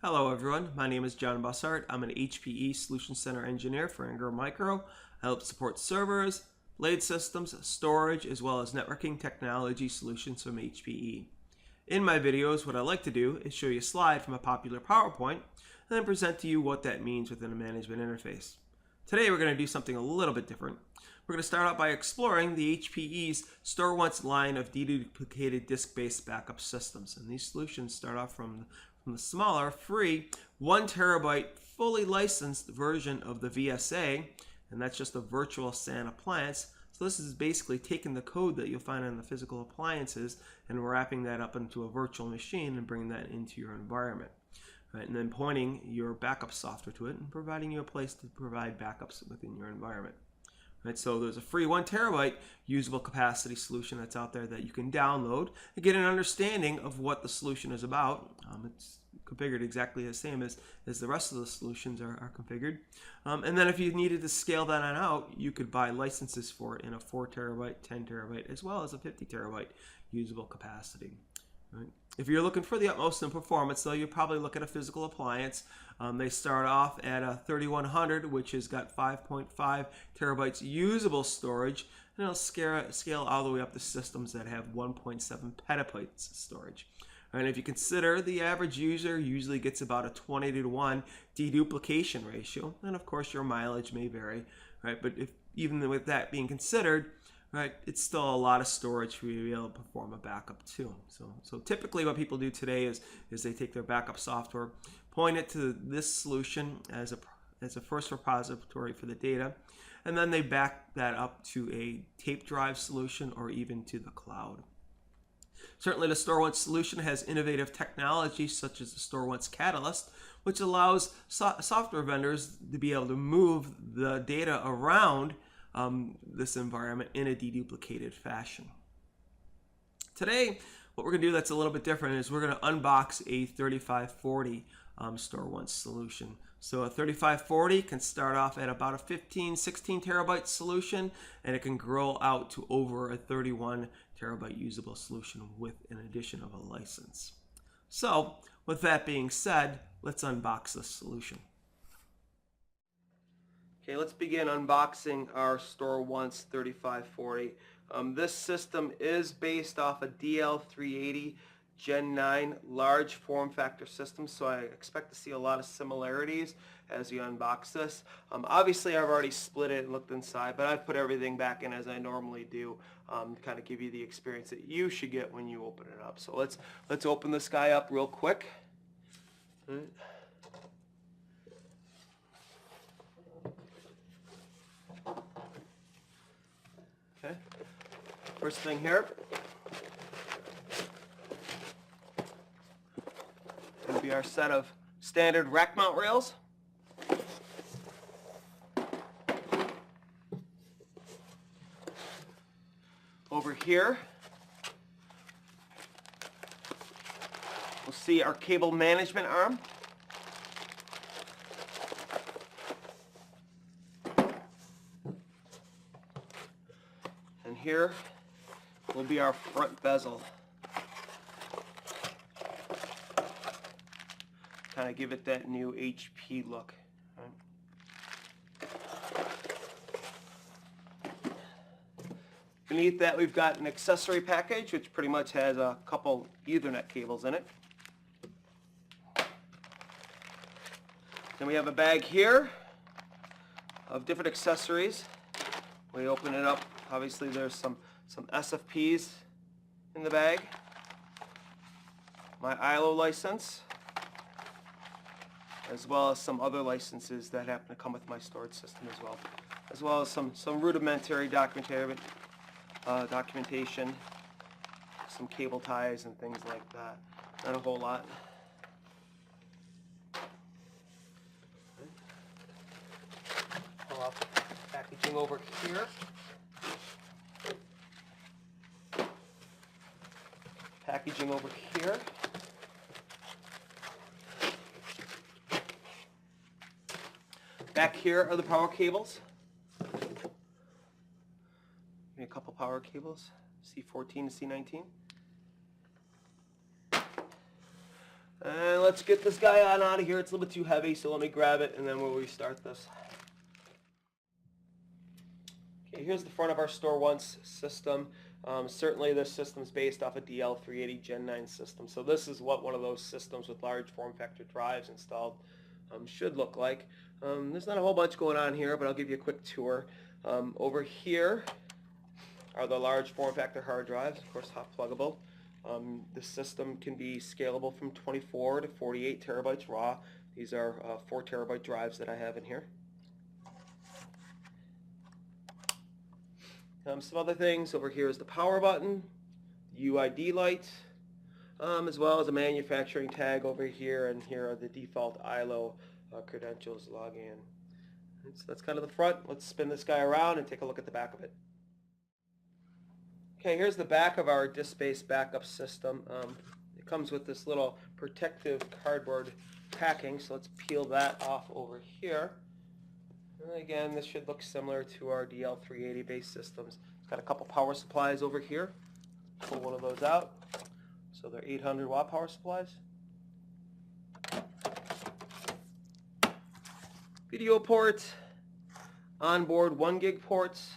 Hello everyone, my name is John Bussard. I'm an HPE Solution Center engineer for Ingram Micro. I help support servers, blade systems, storage, as well as networking technology solutions from HPE. In my videos, what I like to do is show you a slide from a popular PowerPoint and then present to you what that means within a management interface. Today we're going to do something a little bit different. We're going to start out by exploring the HPE's StoreOnce line of deduplicated disk-based backup systems. And these solutions start off from the smaller, free, 1 terabyte, fully licensed version of the VSA, and that's just a virtual SAN appliance. So this is basically taking the code that you'll find on the physical appliances and wrapping that up into a virtual machine and bringing that into your environment. Right, and then pointing your backup software to it and providing you a place to provide backups within your environment. Right, so there's a free 1 terabyte usable capacity solution that's out there that you can download and get an understanding of what the solution is about. It's configured exactly the same as the rest of the solutions are configured. And then if you needed to scale that on out, you could buy licenses for it in a 4 terabyte, 10 terabyte, as well as a 50 terabyte usable capacity. Right. If you're looking for the utmost in performance, though, you'll probably look at a physical appliance. They start off at a 3100, which has got 5.5 terabytes usable storage, and it'll scale all the way up to systems that have 1.7 petabytes storage. And if you consider the average user usually gets about a 20-to-1 deduplication ratio, and of course your mileage may vary, right? But even with that being considered, right, it's still a lot of storage for you to be able to perform a backup too. So typically what people do today is they take their backup software, point it to this solution as a first repository for the data, and then they back that up to a tape drive solution or even to the cloud. Certainly the StoreOnce solution has innovative technology such as the StoreOnce Catalyst, which allows software vendors to be able to move the data around this environment in a deduplicated fashion. Today, what we're going to do that's a little bit different is we're going to unbox a 3540 StoreOnce solution. So a 3540 can start off at about a 15, 16 terabyte solution, and it can grow out to over a 31 terabyte usable solution with an addition of a license. So with that being said, let's unbox this solution. Okay, let's begin unboxing our StoreOnce 3540. This system is based off a DL380 Gen 9 large form factor system, so I expect to see a lot of similarities as you unbox this. Obviously I've already split it and looked inside, but I've put everything back in as I normally do to kind of give you the experience that you should get when you open it up. So let's open this guy up real quick. Okay, first thing here, going to be our set of standard rack mount rails. Over here, we'll see our cable management arm. And here will be our front bezel. Kind of give it that new HP look. Beneath that we've got an accessory package which pretty much has a couple Ethernet cables in it. Then we have a bag here of different accessories. We open it up, obviously there's some SFPs in the bag. My ILO license, as well as some other licenses that happen to come with my storage system as well as some rudimentary documentation, some cable ties and things like that. Not a whole lot. Pull out the packaging over here. Packaging over here. Back here are the power cables. A couple power cables, C14 to C19. And let's get this guy on out of here. It's a little bit too heavy, so let me grab it and then we'll restart this. Okay, here's the front of our StoreOnce system. Certainly this system is based off a DL380 Gen 9 system. So this is what one of those systems with large form factor drives installed should look like. There's not a whole bunch going on here, but I'll give you a quick tour. Over here are the large form factor hard drives, of course hot pluggable. The system can be scalable from 24 to 48 terabytes raw. These are 4 terabyte drives that I have in here. Some other things over here is the power button, the UID light, as well as a manufacturing tag over here, and here are the default ILO credentials, login. So that's kind of the front. Let's spin this guy around and take a look at the back of it. Okay, here's the back of our disk-based backup system. It comes with this little protective cardboard packing, so let's peel that off over here. And again, this should look similar to our DL380 based systems. It's got a couple power supplies over here. Pull one of those out. So they're 800 watt power supplies. Video port, onboard 1 gig ports.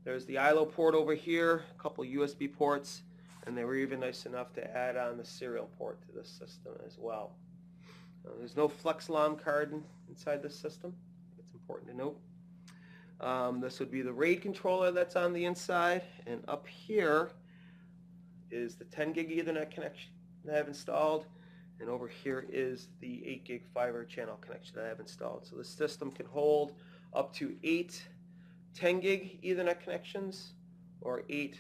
There's the ILO port over here, a couple USB ports, and they were even nice enough to add on the serial port to this system as well. There's no FlexLOM card inside this system. It's important to note. This would be the RAID controller that's on the inside, and up here is the 10 gig Ethernet connection that I have installed, and over here is the 8 gig fiber channel connection that I have installed. So the system can hold up to 8 10 gig Ethernet connections or 8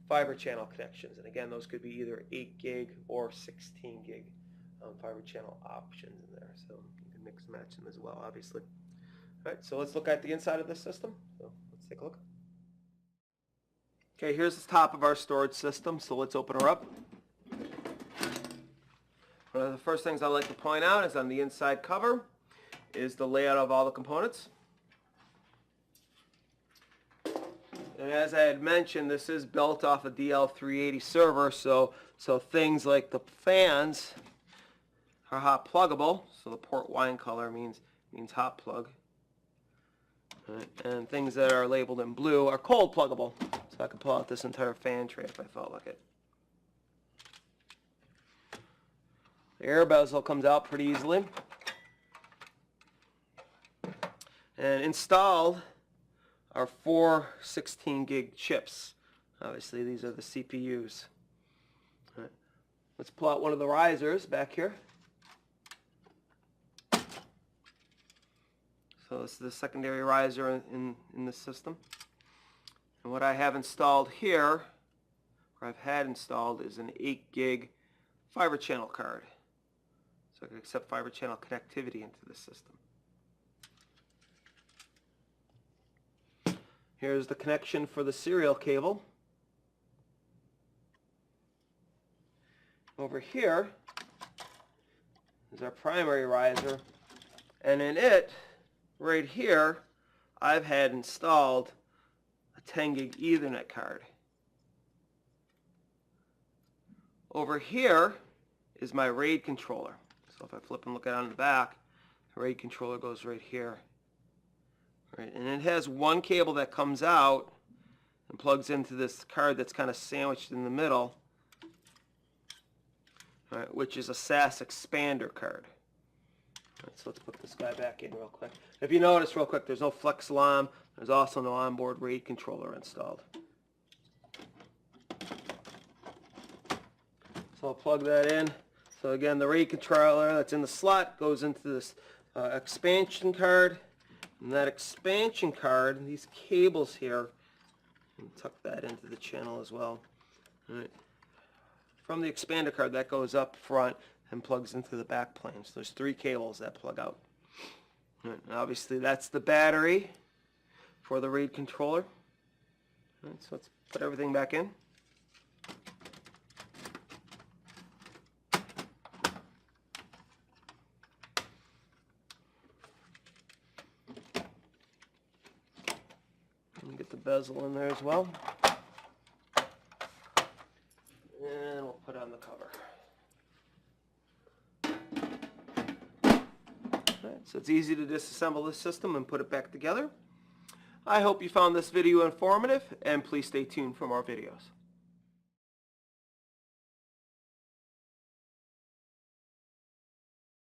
fiber channel connections, and again those could be either 8 gig or 16 gig fiber channel options in there, so you can mix and match them as well, obviously. Alright, so let's look at the inside of the system. So let's take a look. Okay, here's the top of our storage system, so let's open her up. One of the first things I'd like to point out is on the inside cover is the layout of all the components. And as I had mentioned, this is built off a DL380 server, so things like the fans are hot pluggable, so the port wine color means hot plug. Right. And things that are labeled in blue are cold pluggable, so I could pull out this entire fan tray if I felt like it. The air bezel comes out pretty easily. And installed are 4 16 gig chips. Obviously these are the CPUs. All right. Let's pull out one of the risers back here. So this is the secondary riser in the system. And what I have installed here, or I've had installed, is an 8 gig fiber channel card. So I can accept fiber channel connectivity into the system. Here's the connection for the serial cable. Over here is our primary riser, and in it, right here, I've had installed a 10 gig Ethernet card. Over here is my RAID controller. So if I flip and look at it on the back, the RAID controller goes right here. Right, and it has one cable that comes out and plugs into this card that's kind of sandwiched in the middle, right, which is a SAS expander card. Right, so let's put this guy back in real quick. If you notice real quick, there's no FlexLOM. There's also no onboard RAID controller installed. So I'll plug that in. So again, the RAID controller that's in the slot goes into this expansion card. And that expansion card, these cables here, and tuck that into the channel as well. All right. From the expander card, that goes up front and plugs into the back plane. So there's 3 cables that plug out. All right. And obviously that's the battery for the RAID controller. All right, so let's put everything back in. Get the bezel in there as well. And we'll put on the cover. So it's easy to disassemble this system and put it back together. I hope you found this video informative, and please stay tuned for more videos.